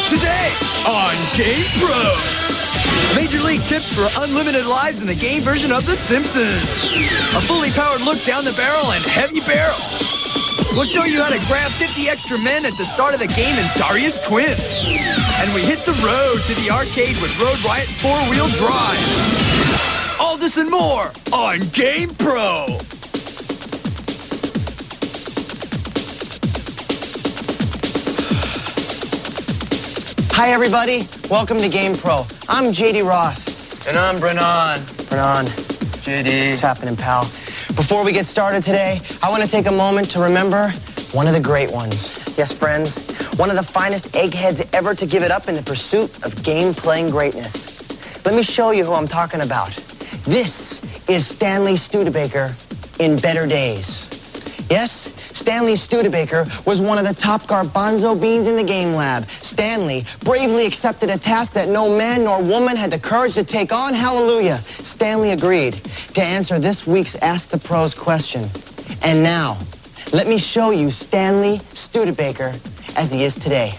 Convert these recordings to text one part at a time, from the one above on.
Today on GamePro. Major League tips for unlimited lives in the game version of The Simpsons. A fully powered look down the barrel and heavy barrel. We'll show you how to grab 50 extra men at the start of the game in Darius Twins. And we hit the road to the arcade with Road Riot 4-wheel drive. All this and more on GamePro. Hi, everybody. Welcome to GamePro. I'm JD Roth. And I'm Brennan. Brennan. JD. What's happening, pal? Before we get started today, I want to take a moment to remember one of the great ones. Yes, friends, one of the finest eggheads ever to give it up in the pursuit of game-playing greatness. Let me show you who I'm talking about. This is Stanley Studebaker in better days. Yes, Stanley Studebaker was one of the top garbanzo beans in the game lab. Stanley bravely accepted a task that no man nor woman had the courage to take on. Hallelujah. Stanley agreed to answer this week's Ask the Pros question. And now, let me show you Stanley Studebaker as he is today.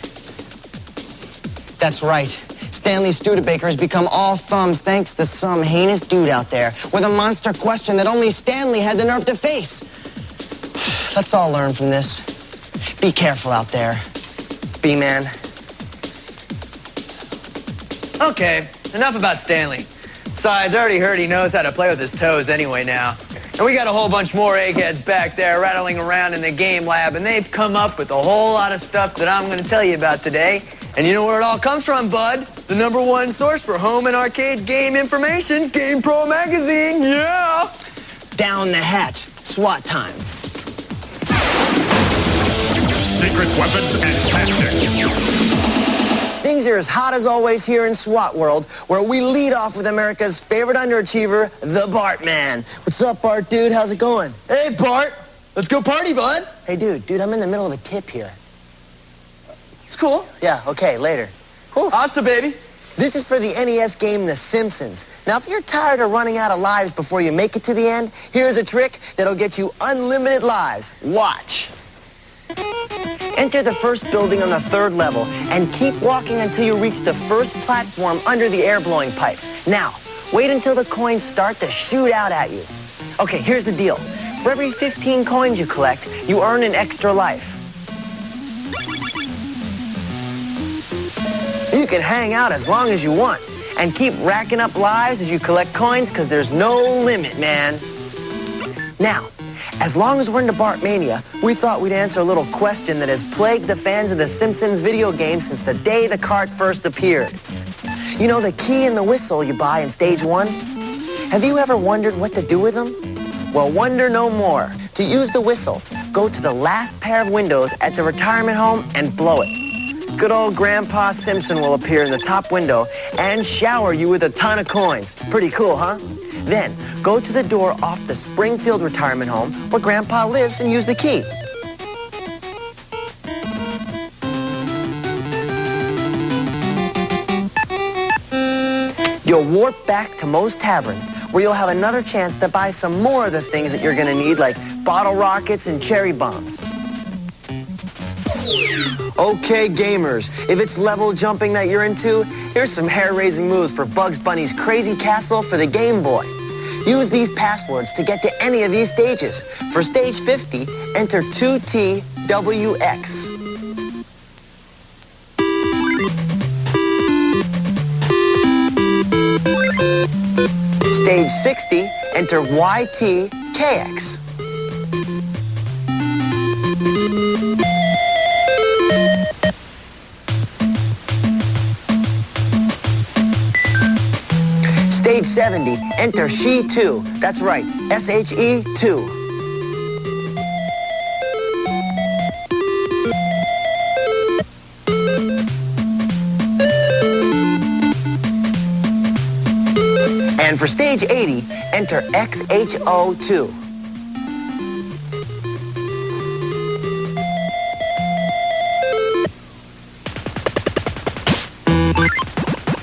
That's right. Stanley Studebaker has become all thumbs thanks to some heinous dude out there with a monster question that only Stanley had the nerve to face. Let's all learn from this. Be careful out there. B-man. Okay, enough about Stanley. Besides, I already heard he knows how to play with his toes anyway now. And we got a whole bunch more eggheads back there rattling around in the game lab, and they've come up with a whole lot of stuff that I'm going to tell you about today. And you know where it all comes from, bud? The #1 source for home and arcade game information, GamePro magazine, yeah! Down the hatch. SWAT time. Secret weapons and tactics. Things are as hot as always here in SWAT World, where we lead off with America's favorite underachiever, the Bart Man. What's up, Bart, dude? How's it going? Hey, Bart! Let's go party, bud! Hey, dude, I'm in the middle of a tip here. It's cool. Yeah, okay, later. Cool. Hasta, baby. This is for the NES game The Simpsons. Now, if you're tired of running out of lives before you make it to the end, here's a trick that'll get you unlimited lives. Watch. Enter the first building on the 3rd level and keep walking until you reach the first platform under the air-blowing pipes. Now, wait until the coins start to shoot out at you. Okay, here's the deal. For every 15 coins you collect, you earn an extra life. You can hang out as long as you want and keep racking up lives as you collect coins because there's no limit, man. Now, as long as we're into Bartmania, we thought we'd answer a little question that has plagued the fans of the Simpsons video game since the day the cart first appeared. You know, the key and the whistle you buy in Stage 1? Have you ever wondered what to do with them? Well, wonder no more. To use the whistle, go to the last pair of windows at the retirement home and blow it. Good old Grandpa Simpson will appear in the top window and shower you with a ton of coins. Pretty cool, huh? Then, go to the door off the Springfield retirement home where Grandpa lives and use the key. You'll warp back to Moe's Tavern, where you'll have another chance to buy some more of the things that you're gonna need, like bottle rockets and cherry bombs. Okay, gamers, if it's level jumping that you're into, here's some hair-raising moves for Bugs Bunny's Crazy Castle for the Game Boy. Use these passwords to get to any of these stages. For stage 50, enter 2TWX. Stage 60, enter YTKX. Stage 70, enter SHE2. That's right, SHE2. And for stage 80, enter XHO2.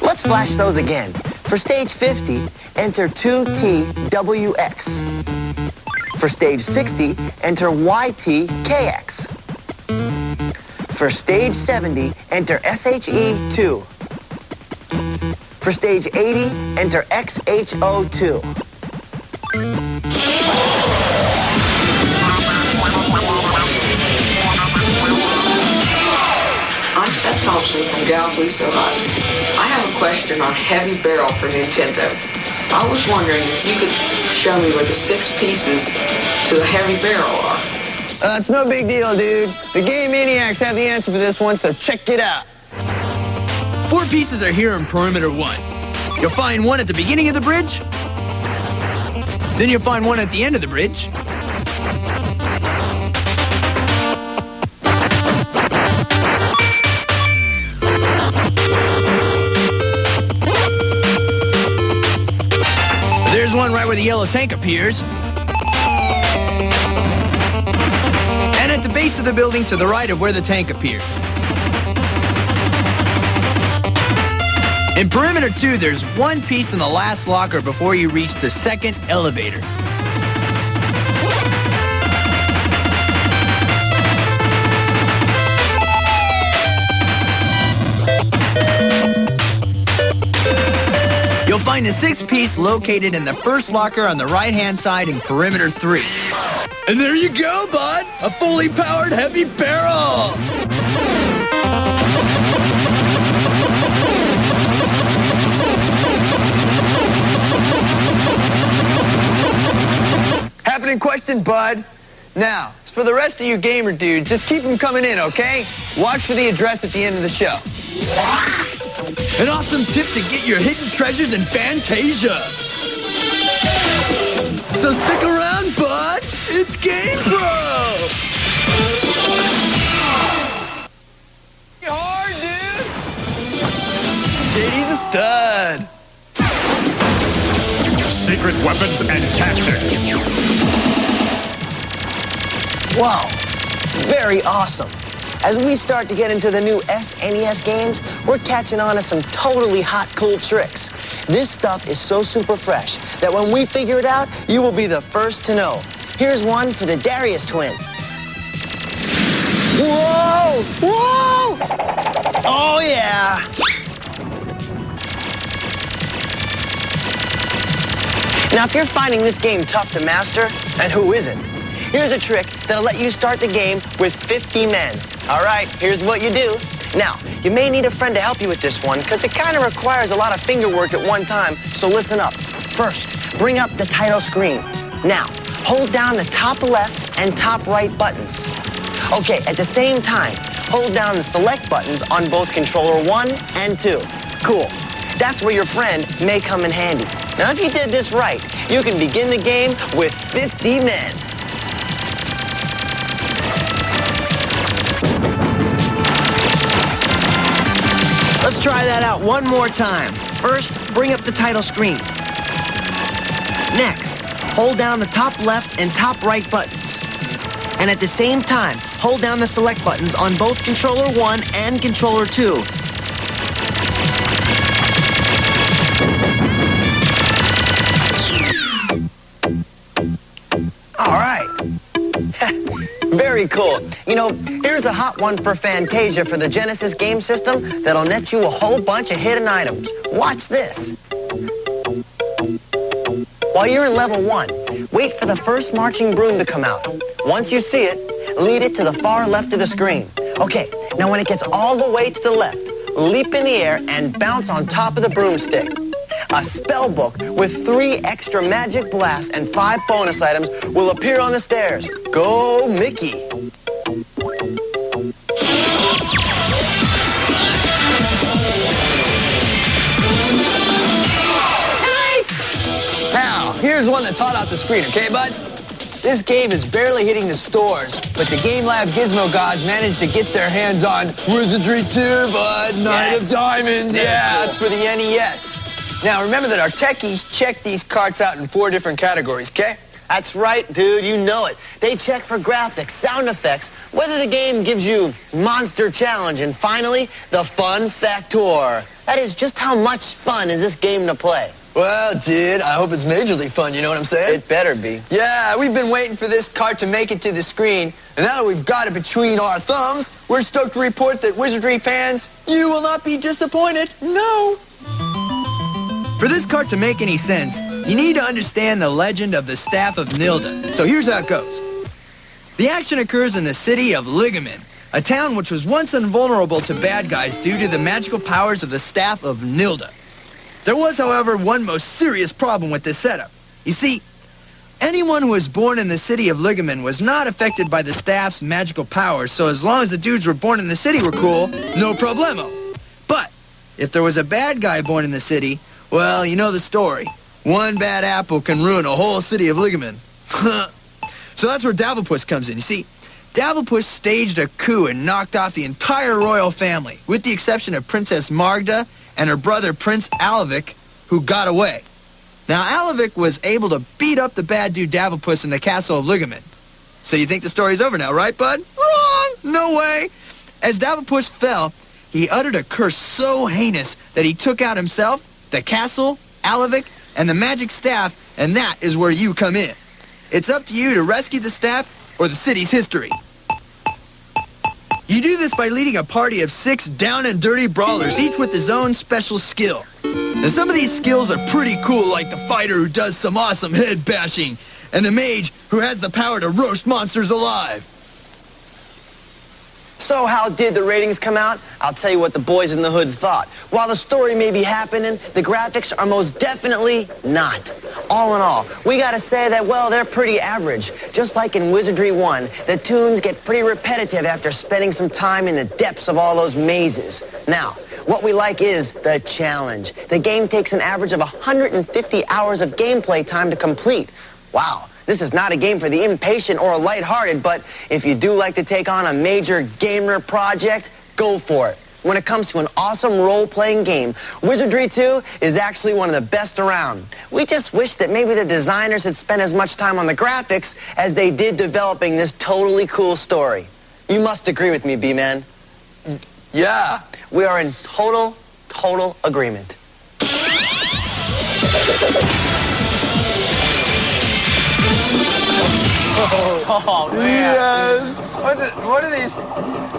Let's flash those again. For stage 50, enter 2TWX. For stage 60, enter YTKX. For stage 70, enter SHE2. For stage 80, enter XHO2. I'm Seth Thompson from Galaxy Survive. I have a question on Heavy Barrel for Nintendo. I was wondering if you could show me where the 6 pieces to a Heavy Barrel are. It's no big deal, dude. The Game Maniacs have the answer for this one, so check it out. 4 pieces are here in Perimeter 1. You'll find one at the beginning of the bridge. Then you'll find one at the end of the bridge. There's one right where the yellow tank appears. And at the base of the building to the right of where the tank appears. In Perimeter 2, there's 1 piece in the last locker before you reach the 2nd elevator. You'll find the 6th piece located in the 1st locker on the right-hand side in Perimeter 3. And there you go, bud! A fully powered Heavy Barrel! Happening question, bud. Now, for the rest of you gamer dudes, just keep them coming in, okay? Watch for the address at the end of the show. An awesome tip to get your hidden treasures in Fantasia. So stick around, bud. It's GamePro. Hard, dude. JD the stud. Secret weapons and tactics. Wow, very awesome. As we start to get into the new SNES games, we're catching on to some totally hot, cool tricks. This stuff is so super fresh that when we figure it out, you will be the first to know. Here's one for the Darius twin. Whoa! Whoa! Oh, yeah! Now, if you're finding this game tough to master, and who isn't, here's a trick that'll let you start the game with 50 men. All right, here's what you do. Now, you may need a friend to help you with this one because it kind of requires a lot of finger work at one time, so listen up. First, bring up the title screen. Now, hold down the top left and top right buttons. Okay, at the same time, hold down the select buttons on both controller 1 and 2. Cool. That's where your friend may come in handy. Now, if you did this right, you can begin the game with 50 men. Let's try that out one more time. First, bring up the title screen. Next, hold down the top left and top right buttons. And at the same time, hold down the select buttons on both controller 1 and controller 2. All right. Very cool. You know, here's a hot one for Fantasia for the Genesis game system that'll net you a whole bunch of hidden items. Watch this. While you're in level 1, wait for the first marching broom to come out. Once you see it, lead it to the far left of the screen. Okay, now when it gets all the way to the left, leap in the air and bounce on top of the broomstick. A spell book with 3 extra magic blasts and 5 bonus items will appear on the stairs. Go, Mickey! Nice! Now, here's one that's hot off the screen, okay, bud? This game is barely hitting the stores, but the Game Lab Gizmo gods managed to get their hands on Wizardry 2, bud. Knight of Diamonds. Yeah, it's for the NES. Now, remember that our techies check these carts out in 4 different categories, okay? That's right, dude. You know it. They check for graphics, sound effects, whether the game gives you monster challenge, and finally, the fun factor. That is, just how much fun is this game to play? Well, dude, I hope it's majorly fun, you know what I'm saying? It better be. Yeah, we've been waiting for this cart to make it to the screen, and now that we've got it between our thumbs, we're stoked to report that Wizardry fans, you will not be disappointed. No. For this cart to make any sense, you need to understand the legend of the Staff of Nilda. So here's how it goes. The action occurs in the city of Ligamen, a town which was once invulnerable to bad guys due to the magical powers of the Staff of Nilda. There was, however, one most serious problem with this setup. You see, anyone who was born in the city of Ligamen was not affected by the staff's magical powers, so as long as the dudes were born in the city were cool, no problemo. But if there was a bad guy born in the city, well, you know the story. One bad apple can ruin a whole city of Ligamen. So that's where Davalpuss comes in. You see, Davalpuss staged a coup and knocked off the entire royal family, with the exception of Princess Margda and her brother Prince Alavic, who got away. Now, Alavic was able to beat up the bad dude Davalpuss in the castle of Ligamen. So you think the story's over now, right, bud? Wrong! No way! As Davalpuss fell, he uttered a curse so heinous that he took out himself, the castle, Alavic, and the magic staff, and that is where you come in. It's up to you to rescue the staff or the city's history. You do this by leading a party of 6 down-and-dirty brawlers, each with his own special skill. Now, some of these skills are pretty cool, like the fighter who does some awesome head bashing, and the mage who has the power to roast monsters alive. So how did the ratings come out? I'll tell you what the boys in the hood thought. While the story may be happening, the graphics are most definitely not. All in all, we gotta say that, well, they're pretty average. Just like in Wizardry 1, the tunes get pretty repetitive after spending some time in the depths of all those mazes. Now, what we like is the challenge. The game takes an average of 150 hours of gameplay time to complete. Wow. This is not a game for the impatient or lighthearted, but if you do like to take on a major gamer project, go for it. When it comes to an awesome role-playing game, Wizardry 2 is actually one of the best around. We just wish that maybe the designers had spent as much time on the graphics as they did developing this totally cool story. You must agree with me, B-Man. Yeah. We are in total agreement. Oh, man. Yes. What are these?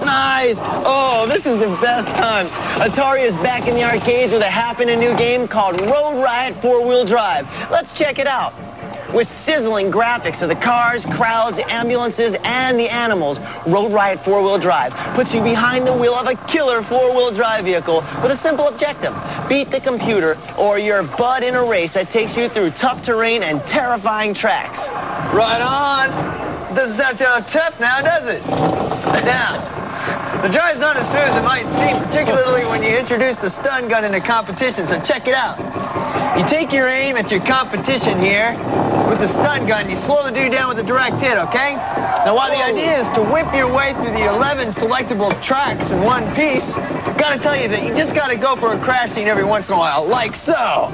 Nice. Oh, this is the best time. Atari is back in the arcades with a happening new game called Road Riot 4-Wheel Drive. Let's check it out. With sizzling graphics of the cars, crowds, ambulances, and the animals, Road Riot 4-Wheel Drive puts you behind the wheel of a killer 4-wheel drive vehicle with a simple objective: beat the computer or your bud in a race that takes you through tough terrain and terrifying tracks. Right on. Doesn't sound too tough now, does it? Now, the drive's not as smooth as it might seem, particularly when you introduce the stun gun into competition, so check it out. You take your aim at your competition here with the stun gun. You slow the dude down with a direct hit, okay? Now, while the idea is to whip your way through the 11 selectable tracks in one piece, gotta tell you that you just gotta go for a crash scene every once in a while, like so.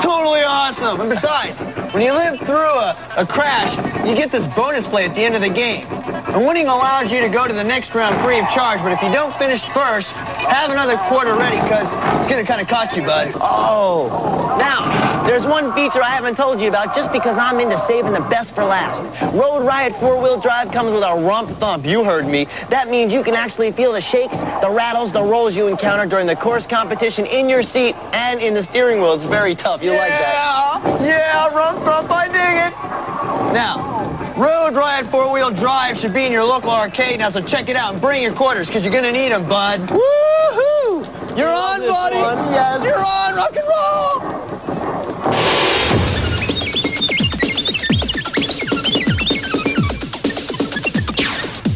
Totally awesome. And besides, when you live through a crash, you get this bonus play at the end of the game. And winning allows you to go to the next round free of charge, but if you don't finish first, have another quarter ready, because it's going to kind of cost you, bud. Oh. Now, there's one feature I haven't told you about just because I'm into saving the best for last. Road Riot 4-Wheel Drive comes with a rump thump. You heard me. That means you can actually feel the shakes, the rattles, the rolls you encounter during the course competition in your seat and in the steering wheel. It's very tough. You like that? Yeah, rump thump, I dig it. Now, Road Riot 4-Wheel Drive should be in your local arcade now, so check it out and bring your quarters, because you're going to need them, bud. Woohoo! You're on, buddy. Yes. You're on, rock and roll.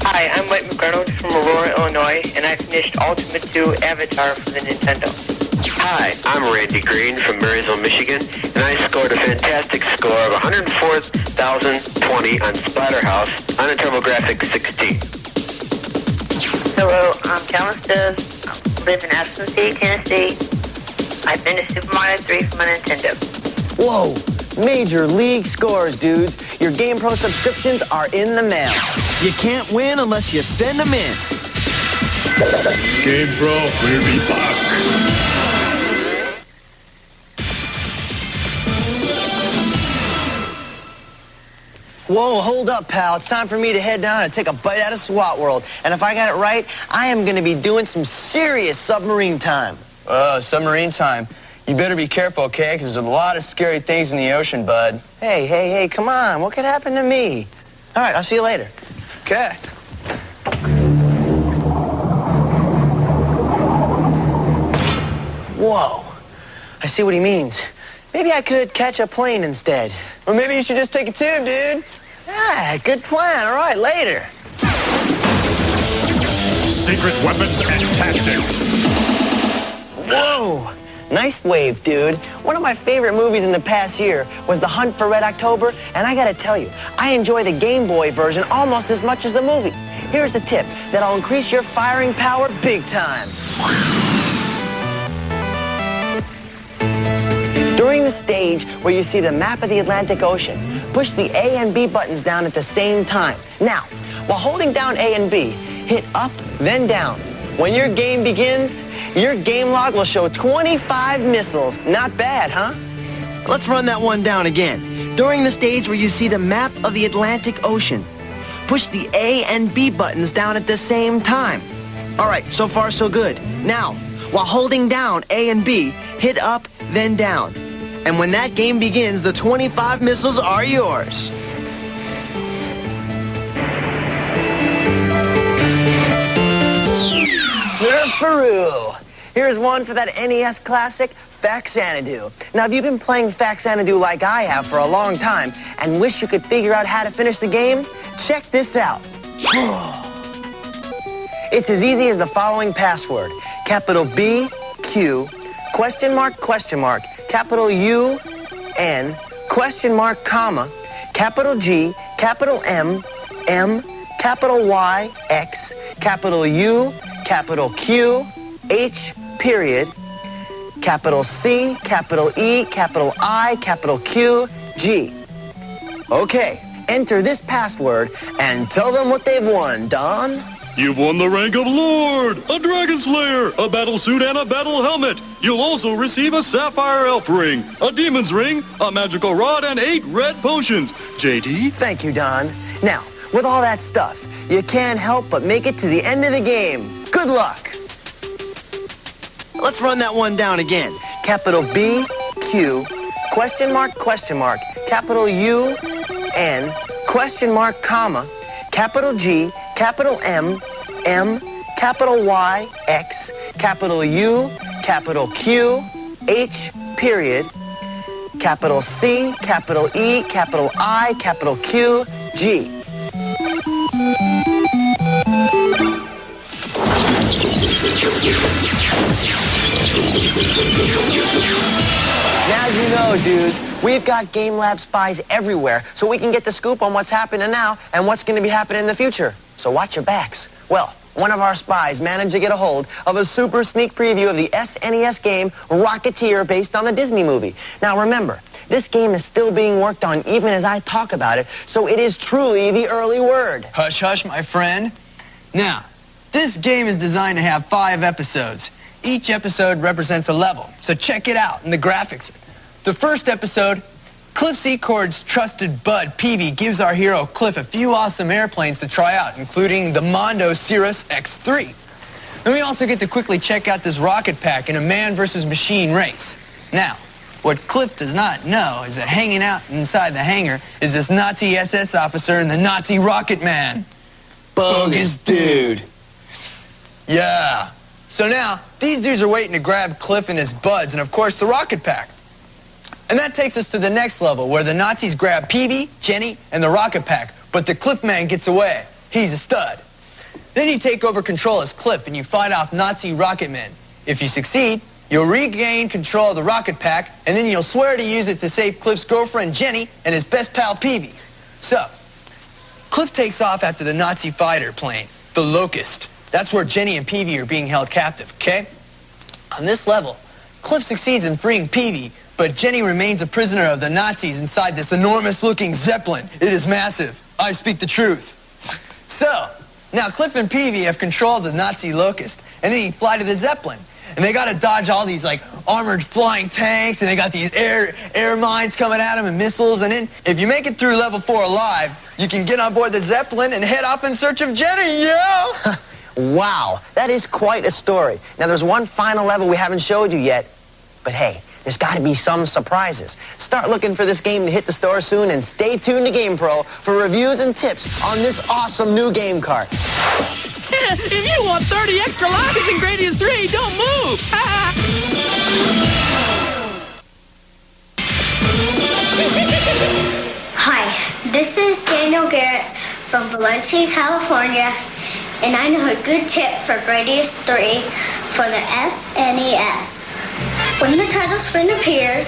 Hi, I'm Mike McReynolds from Aurora, Illinois, and I finished Ultimate 2 Avatar for the Nintendo. Hi, I'm Randy Green from Marysville, Michigan, and I scored a fantastic score of 104,020 on Splatterhouse on a TurboGrafx 16. Hello, I'm Calista. I live in Aspen City, Tennessee. I finished Super Mario 3 for my Nintendo. Whoa, Major League Scores, dudes. Your GamePro subscriptions are in the mail. You can't win unless you send them in. GamePro will be back. Whoa, hold up, pal. It's time for me to head down and take a bite out of SWAT World. And if I got it right, I am going to be doing some serious submarine time. Submarine time. You better be careful, okay? Because there's a lot of scary things in the ocean, bud. Hey, come on. What could happen to me? All right, I'll see you later. Okay. Whoa. I see what he means. Maybe I could catch a plane instead. Or maybe you should just take a tube, dude. Ah, good plan. All right, later. Secret weapons and tactics. Whoa. Nice wave, dude. One of my favorite movies in the past year was The Hunt for Red October, and I gotta tell you, I enjoy the Game Boy version almost as much as the movie. Here's a tip that'll increase your firing power big time. During the stage where you see the map of the Atlantic Ocean, push the A and B buttons down at the same time. Now, while holding down A and B, hit up, then down. When your game begins, your game log will show 25 missiles. Not bad, huh? Let's run that one down again. During the stage where you see the map of the Atlantic Ocean, push the A and B buttons down at the same time. All right, so far so good. Now, while holding down A and B, hit up, then down. And when that game begins, the 25 missiles are yours. Surfaroo! Here's one for that NES classic, Faxanadu. Now, if you've been playing Faxanadu like I have for a long time and wish you could figure out how to finish the game, check this out. It's as easy as the following password. Capital B, Q, question mark, capital U, N, question mark, comma, capital G, capital M, M, capital Y, X, capital U, capital Q, H, period, capital C, capital E, capital I, capital Q, G. Okay, enter this password and tell them what they've won, Don. You've won the rank of Lord, a Dragon Slayer, a battle suit, and a battle helmet. You'll also receive a Sapphire Elf ring, a Demon's ring, a magical rod, and 8 red potions. JD? Thank you, Don. Now, with all that stuff, you can't help but make it to the end of the game. Good luck. Let's run that one down again. Capital B, Q, question mark, capital U, N, question mark, comma, capital G, capital M, M, capital Y, X, capital U, capital Q, H, period, capital C, capital E, capital I, capital Q, G. Now you know, dudes, we've got Game Lab spies everywhere, so we can get the scoop on what's happening now and what's going to be happening in the future. So watch your backs. Well, one of our spies managed to get a hold of a super sneak preview of the SNES game Rocketeer based on the Disney movie. Now remember, this game is still being worked on even as I talk about it, so it is truly the early word. Hush, hush, my friend. Now, this game is designed to have 5 episodes. Each episode represents a level, so check it out in the graphics. The first episode, Cliff Secord's trusted bud, Peavy, gives our hero Cliff a few awesome airplanes to try out, including the Mondo Cirrus X3. Then we also get to quickly check out this rocket pack in a man versus machine race. Now, what Cliff does not know is that hanging out inside the hangar is this Nazi SS officer and the Nazi Rocket Man. Bogus dude. Yeah. So now, these dudes are waiting to grab Cliff and his buds, and of course the rocket pack. And that takes us to the next level, where the Nazis grab Peavy, Jenny, and the rocket pack, but the Cliff Man gets away. He's a stud. Then you take over control as Cliff, and you fight off Nazi rocket men. If you succeed, you'll regain control of the rocket pack, and then you'll swear to use it to save Cliff's girlfriend, Jenny, and his best pal, Peavy. So, Cliff takes off after the Nazi fighter plane, the Locust. That's where Jenny and Peavy are being held captive, okay? On this level, Cliff succeeds in freeing Peavy, but Jenny remains a prisoner of the Nazis inside this enormous-looking Zeppelin. It is massive. I speak the truth. So, now Cliff and Peavy have control of the Nazi locust, and they fly to the Zeppelin. And they gotta dodge all these like armored flying tanks, and they got these air mines coming at them and missiles. And then if you make it through level 4 alive, you can get on board the Zeppelin and head off in search of Jenny, yo! Wow, that is quite a story. Now, there's one final level we haven't showed you yet, but hey, there's got to be some surprises. Start looking for this game to hit the store soon, and stay tuned to GamePro for reviews and tips on this awesome new game card. If you want 30 extra lives in Gradius 3, don't move! Hi, this is Daniel Garrett from Valencia, California, and I know a good tip for Gradius 3 for the SNES. When the title screen appears,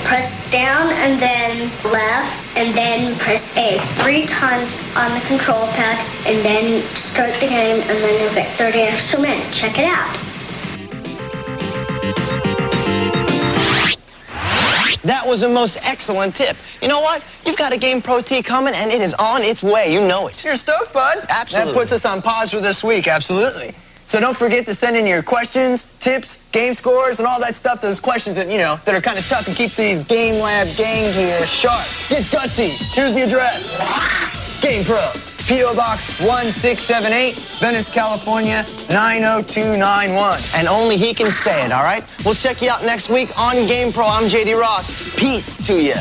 press down and then left, and then press A 3 times on the control pad, and then start the game, and then you'll get 30 extra minutes. Check it out. That was a most excellent tip. You know what? You've got a GamePro T coming, and it is on its way. You know it. You're stoked, bud. Absolutely. That puts us on pause for this week, absolutely. So don't forget to send in your questions, tips, game scores, and all that stuff, those questions that, that are kind of tough, and keep these Game Lab gang here sharp. Get gutsy. Here's the address. GamePro, P.O. Box 1678, Venice, California, 90291. And only he can say it, all right? We'll check you out next week on GamePro. I'm J.D. Roth. Peace to ya.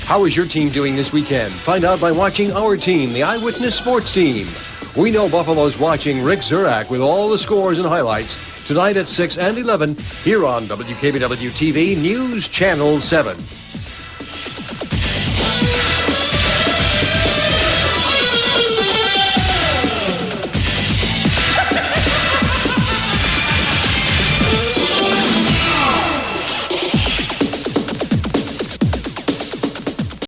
How is your team doing this weekend? Find out by watching our team, the Eyewitness Sports Team. We know Buffalo's watching Rick Zurak with all the scores and highlights tonight at 6 and 11 here on WKBW TV News Channel 7.